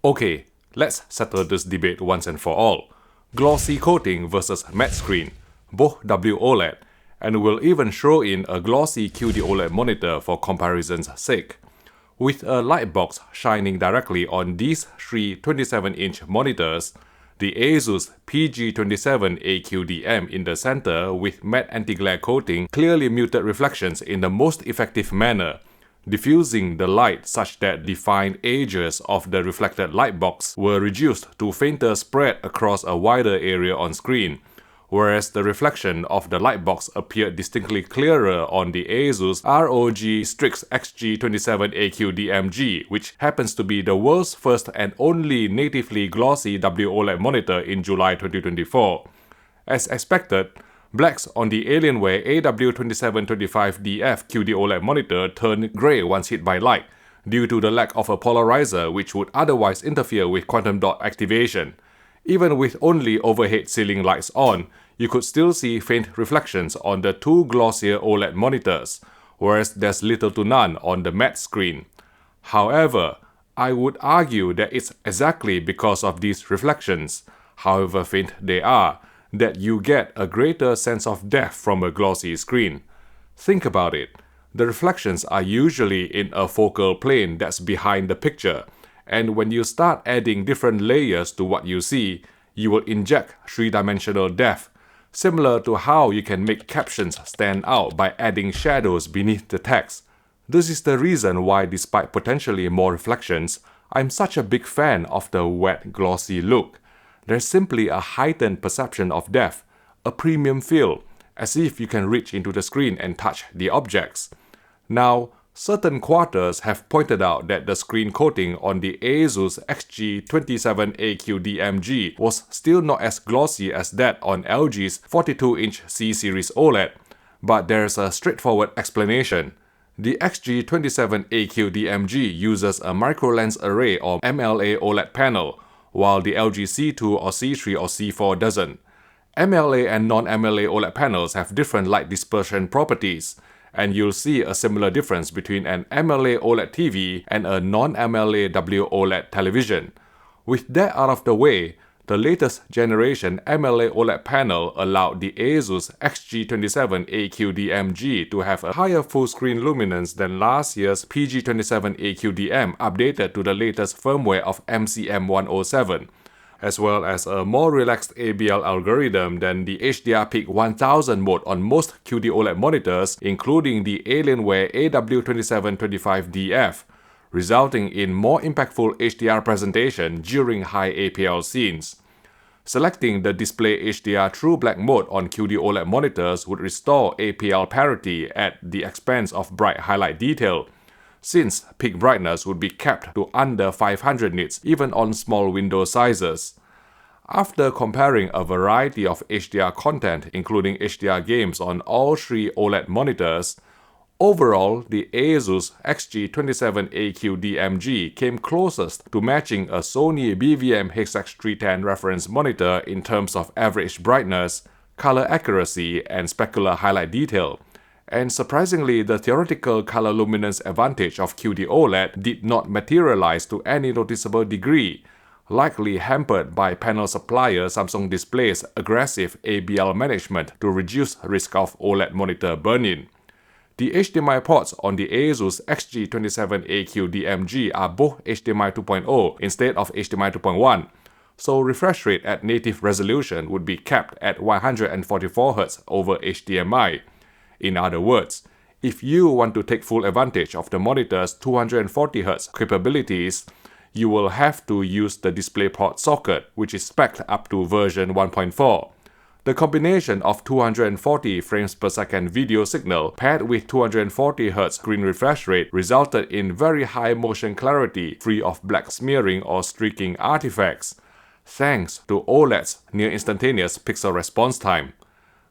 Okay, let's settle this debate once and for all. Glossy coating versus matte screen, both WOLED, and we'll even throw in a glossy QD-OLED monitor for comparison's sake. With a light box shining directly on these three 27-inch monitors, the ASUS XG27AQDM in the center with matte anti-glare coating clearly muted reflections in the most effective manner, diffusing the light such that defined edges of the reflected light box were reduced to fainter spread across a wider area on screen, whereas the reflection of the light box appeared distinctly clearer on the ASUS ROG Strix XG27AQDMG, which happens to be the world's first and only natively glossy WOLED monitor in July 2024. As expected, blacks on the Alienware AW2725DF QD-OLED monitor turned grey once hit by light, due to the lack of a polarizer which would otherwise interfere with quantum dot activation. Even with only overhead ceiling lights on, you could still see faint reflections on the two glossier OLED monitors, whereas there's little to none on the matte screen. However, I would argue that it's exactly because of these reflections, however faint they are, that you get a greater sense of depth from a glossy screen. Think about it. The reflections are usually in a focal plane that's behind the picture, and when you start adding different layers to what you see, you will inject three-dimensional depth, similar to how you can make captions stand out by adding shadows beneath the text. This is the reason why, despite potentially more reflections, I'm such a big fan of the wet glossy look. There's simply a heightened perception of depth, a premium feel, as if you can reach into the screen and touch the objects. Now, certain quarters have pointed out that the screen coating on the ASUS XG27AQDMG was still not as glossy as that on LG's 42-inch C-series OLED, but there's a straightforward explanation. The XG27AQDMG uses a microlens array or MLA OLED panel, while the LG C2 or C3 or C4 doesn't. MLA and non-MLA OLED panels have different light dispersion properties, and you'll see a similar difference between an MLA OLED TV and a non-MLA WOLED television. With that out of the way, the latest generation MLA OLED panel allowed the ASUS XG27AQDMG to have a higher full-screen luminance than last year's PG27AQDM updated to the latest firmware of MCM107, as well as a more relaxed ABL algorithm than the HDR Peak 1000 mode on most QD-OLED monitors, including the Alienware AW2725DF, resulting in more impactful HDR presentation during high APL scenes. Selecting the Display HDR True Black mode on QD-OLED monitors would restore APL parity at the expense of bright highlight detail, since peak brightness would be capped to under 500 nits even on small window sizes. After comparing a variety of HDR content, including HDR games on all three OLED monitors, overall the ASUS XG27AQDMG came closest to matching a Sony BVM HX310 reference monitor in terms of average brightness, color accuracy, and specular highlight detail. And surprisingly, the theoretical color luminance advantage of QD-OLED did not materialize to any noticeable degree, likely hampered by panel supplier Samsung Display's aggressive ABL management to reduce risk of OLED monitor burn-in. The HDMI ports on the ASUS XG27AQDMG are both HDMI 2.0 instead of HDMI 2.1, so refresh rate at native resolution would be capped at 144Hz over HDMI. In other words, if you want to take full advantage of the monitor's 240Hz capabilities, you will have to use the DisplayPort socket, which is spec'd up to version 1.4. The combination of 240 frames per second video signal paired with 240Hz screen refresh rate resulted in very high motion clarity free of black smearing or streaking artifacts, thanks to OLED's near instantaneous pixel response time.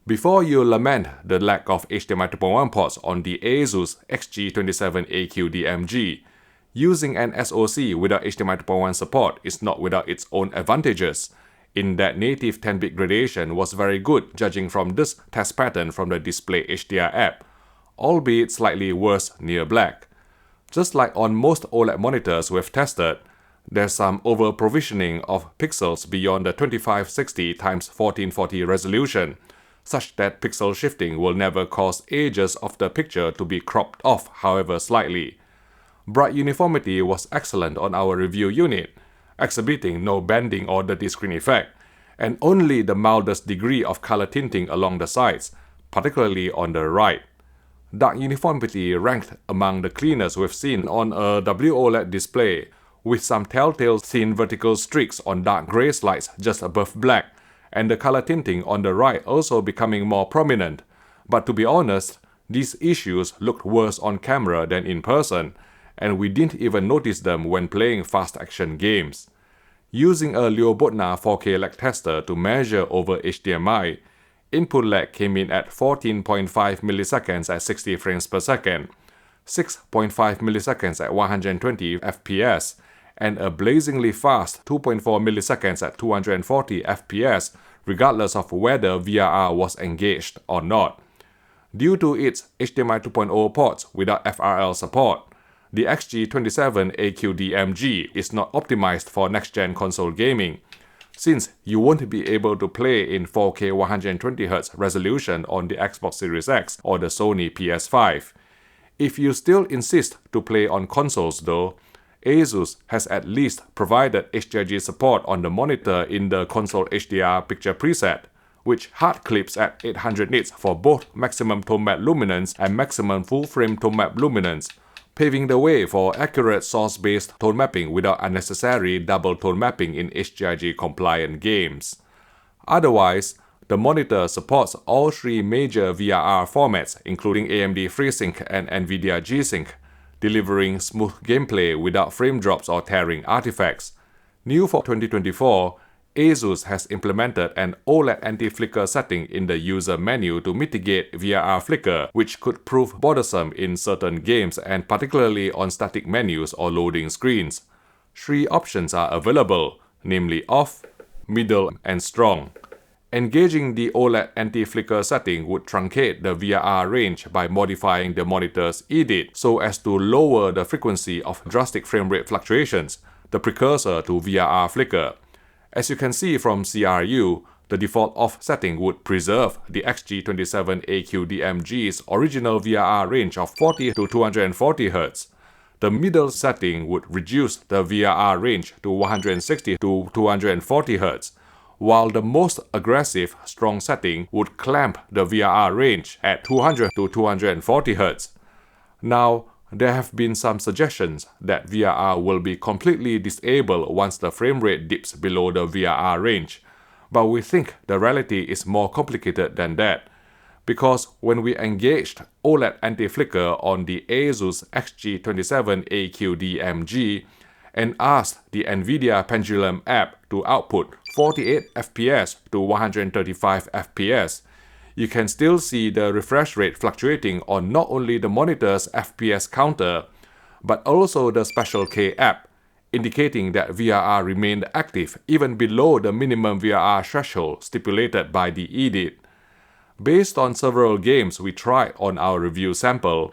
Before you lament the lack of HDMI 2.1 ports on the ASUS XG27AQDMG, using an SoC without HDMI 2.1 support is not without its own advantages, in that native 10-bit gradation was very good judging from this test pattern from the Display HDR app, albeit slightly worse near black. Just like on most OLED monitors we've tested, There's some over-provisioning of pixels beyond the 2560 x 1440 resolution, such that pixel shifting will never cause edges of the picture to be cropped off, however slightly. Bright uniformity was excellent on our review unit, exhibiting no bending or dirty screen effect, and only the mildest degree of color tinting along the sides, particularly on the right. Dark uniformity ranked among the cleanest we've seen on a WOLED display, with some telltale thin vertical streaks on dark gray slides just above black, and the color tinting on the right also becoming more prominent. But to be honest, these issues looked worse on camera than in person, and we didn't even notice them when playing fast action games. Using a Liobotna 4K lag tester to measure over HDMI, input lag came in at 14.5 milliseconds at 60 frames per second, 6.5 milliseconds at 120 FPS, and a blazingly fast 2.4 milliseconds at 240 FPS, regardless of whether VRR was engaged or not. Due to its HDMI 2.0 ports without FRL support, the XG27AQDMG is not optimized for next-gen console gaming, since you won't be able to play in 4K 120Hz resolution on the Xbox Series X or the Sony PS5. If you still insist to play on consoles though, ASUS has at least provided HDRG support on the monitor in the console HDR picture preset, which hard clips at 800 nits for both maximum tone map luminance and maximum full-frame tone map luminance, paving the way for accurate source-based tone mapping without unnecessary double tone mapping in HDRG-compliant games. Otherwise, the monitor supports all three major VRR formats, including AMD FreeSync and NVIDIA G-Sync, delivering smooth gameplay without frame drops or tearing artifacts. New for 2024, ASUS has implemented an OLED anti-flicker setting in the user menu to mitigate VRR flicker, which could prove bothersome in certain games and particularly on static menus or loading screens. Three options are available, namely off, middle, and strong. Engaging the OLED anti-flicker setting would truncate the VRR range by modifying the monitor's EDIT so as to lower the frequency of drastic frame rate fluctuations, the precursor to VRR flicker. As you can see from CRU, the default off setting would preserve the XG27AQDMG's original VRR range of 40 to 240 Hz. The middle setting would reduce the VRR range to 160 to 240 Hz, while the most aggressive strong setting would clamp the VRR range at 200 to 240 Hz. Now, there have been some suggestions that VRR will be completely disabled once the frame rate dips below the VRR range, but we think the reality is more complicated than that, because when we engaged OLED anti-flicker on the ASUS XG27AQDMG and asked the NVIDIA Pendulum app to output 48 FPS to 135 FPS, you can still see the refresh rate fluctuating on not only the monitor's FPS counter, but also the Special K app, indicating that VRR remained active even below the minimum VRR threshold stipulated by the EDIT. Based on several games we tried on our review sample,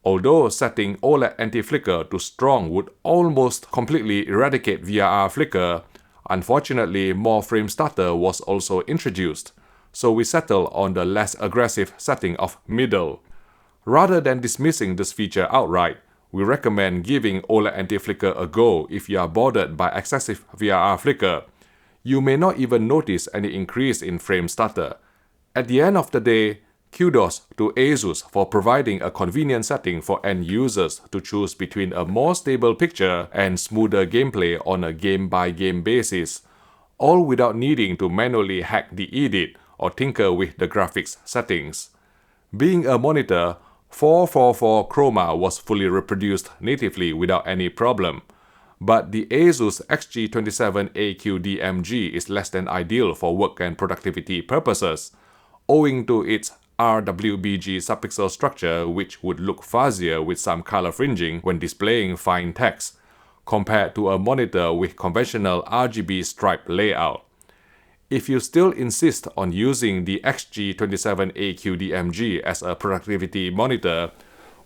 although setting OLED anti-flicker to strong would almost completely eradicate VRR flicker, unfortunately more frame stutter was also introduced, so we settled on the less aggressive setting of middle. Rather than dismissing this feature outright, we recommend giving OLED anti-flicker a go if you are bothered by excessive VRR flicker. You may not even notice any increase in frame stutter. At the end of the day, kudos to ASUS for providing a convenient setting for end users to choose between a more stable picture and smoother gameplay on a game-by-game basis, all without needing to manually hack the EDIT or tinker with the graphics settings. Being a monitor, 444 chroma was fully reproduced natively without any problem, but the ASUS XG27AQDMG is less than ideal for work and productivity purposes, owing to its RWBG subpixel structure, which would look fuzzier with some color fringing when displaying fine text, compared to a monitor with conventional RGB stripe layout. If you still insist on using the XG27AQDMG as a productivity monitor,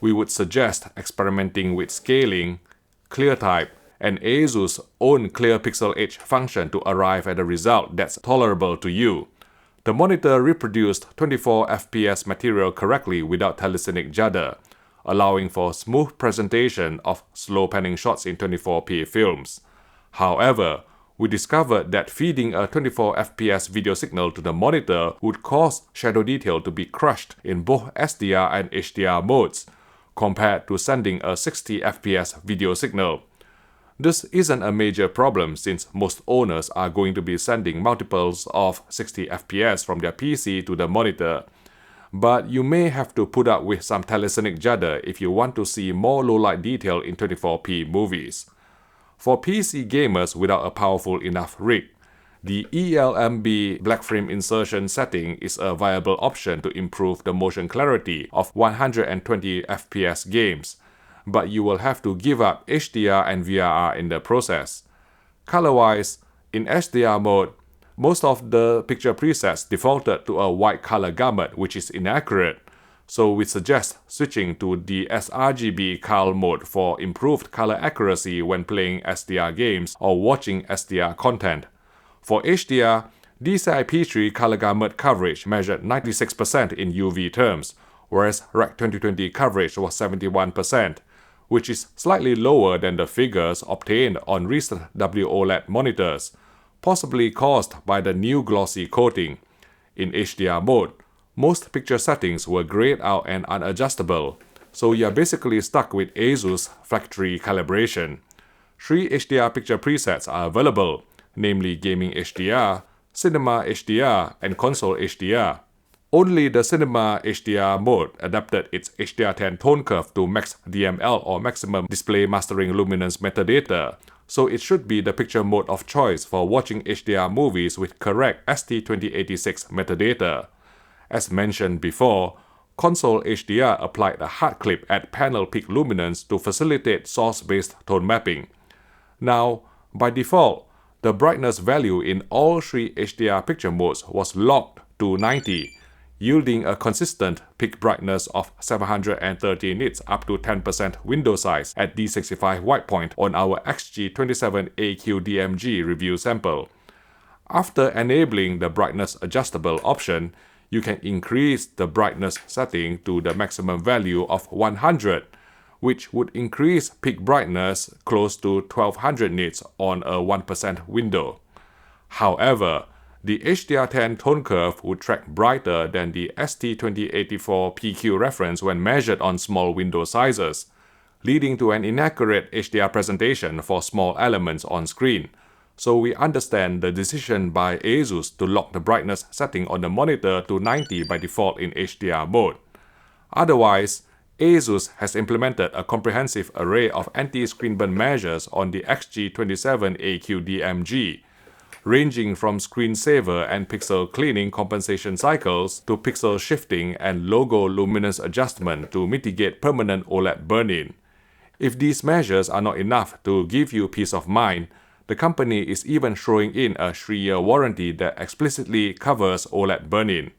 we would suggest experimenting with scaling, clear type, and ASUS' own Clear Pixel Edge function to arrive at a result that's tolerable to you. The monitor reproduced 24 FPS material correctly without telecinic judder, allowing for smooth presentation of slow panning shots in 24p films. However, we discovered that feeding a 24 FPS video signal to the monitor would cause shadow detail to be crushed in both SDR and HDR modes, compared to sending a 60 FPS video signal. This isn't a major problem since most owners are going to be sending multiples of 60 FPS from their PC to the monitor. But you may have to put up with some telecinic judder if you want to see more low-light detail in 24p movies. For PC gamers without a powerful enough rig, the ELMB black frame insertion setting is a viable option to improve the motion clarity of 120 FPS games, but you will have to give up HDR and VRR in the process. Color-wise, in HDR mode, most of the picture presets defaulted to a white color gamut, which is inaccurate, so we suggest switching to the sRGB Cal mode for improved color accuracy when playing SDR games or watching SDR content. For HDR, DCI-P3 color gamut coverage measured 96% in UV terms, whereas Rec 2020 coverage was 71%, which is slightly lower than the figures obtained on recent WOLED monitors, possibly caused by the new glossy coating. In HDR mode, most picture settings were grayed out and unadjustable, so you're basically stuck with ASUS factory calibration. 3 HDR picture presets are available, namely Gaming HDR, Cinema HDR, and Console HDR. Only the Cinema HDR mode adapted its HDR10 tone curve to max DML or maximum display mastering luminance metadata, so it should be the picture mode of choice for watching HDR movies with correct ST2086 metadata. As mentioned before, Console HDR applied a hard clip at panel peak luminance to facilitate source-based tone mapping. Now, by default, the brightness value in all 3 HDR picture modes was locked to 90, yielding a consistent peak brightness of 730 nits up to 10% window size at D65 white point on our XG27AQDMG review sample. After enabling the brightness adjustable option, you can increase the brightness setting to the maximum value of 100, which would increase peak brightness close to 1200 nits on a 1% window. However, the HDR10 tone curve would track brighter than the ST2084 PQ reference when measured on small window sizes, leading to an inaccurate HDR presentation for small elements on screen. So we understand the decision by ASUS to lock the brightness setting on the monitor to 90 by default in HDR mode. Otherwise, ASUS has implemented a comprehensive array of anti-screen burn measures on the XG27AQDMG, ranging from screensaver and pixel cleaning compensation cycles to pixel shifting and logo luminance adjustment to mitigate permanent OLED burn-in. If these measures are not enough to give you peace of mind, the company is even throwing in a 3-year warranty that explicitly covers OLED burn-in.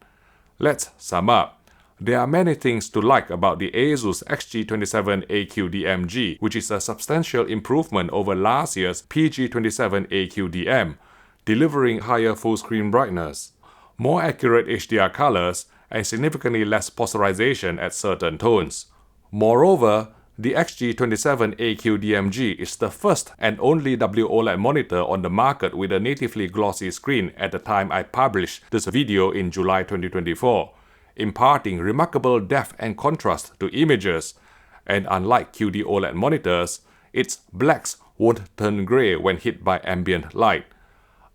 Let's sum up. There are many things to like about the ASUS XG27AQDMG, which is a substantial improvement over last year's PG27AQDM, delivering higher full-screen brightness, more accurate HDR colors, and significantly less polarization at certain tones. Moreover, the XG27AQDMG is the first and only WOLED monitor on the market with a natively glossy screen at the time I published this video in July 2024, imparting remarkable depth and contrast to images, and unlike QD-OLED monitors, its blacks won't turn gray when hit by ambient light.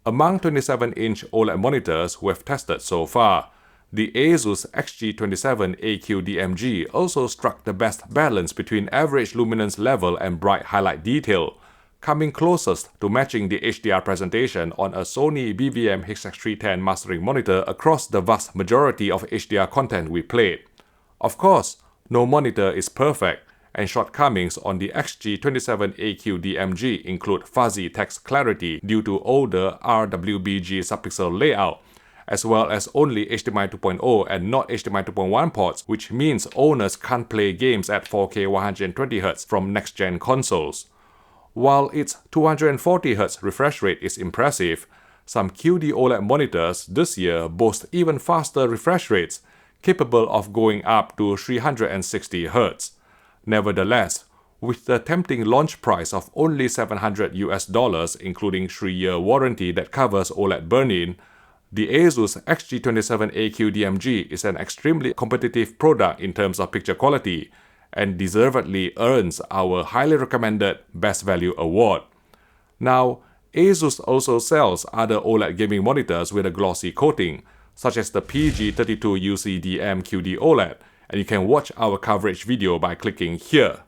Among 27-inch OLED monitors we've tested so far, the ASUS XG27AQDMG also struck the best balance between average luminance level and bright highlight detail, coming closest to matching the HDR presentation on a Sony BVM-HX310 mastering monitor across the vast majority of HDR content we played. Of course, no monitor is perfect, and shortcomings on the XG27AQDMG include fuzzy text clarity due to older RWBG subpixel layout, as well as only HDMI 2.0 and not HDMI 2.1 ports, which means owners can't play games at 4K 120Hz from next-gen consoles. While its 240Hz refresh rate is impressive, some QD-OLED monitors this year boast even faster refresh rates, capable of going up to 360Hz. Nevertheless, with the tempting launch price of only $700 including 3-year warranty that covers OLED burn-in, the ASUS XG27AQDMG is an extremely competitive product in terms of picture quality and deservedly earns our highly recommended Best Value award. Now, ASUS also sells other OLED gaming monitors with a glossy coating, such as the PG32UCDM QD-OLED, and you can watch our coverage video by clicking here.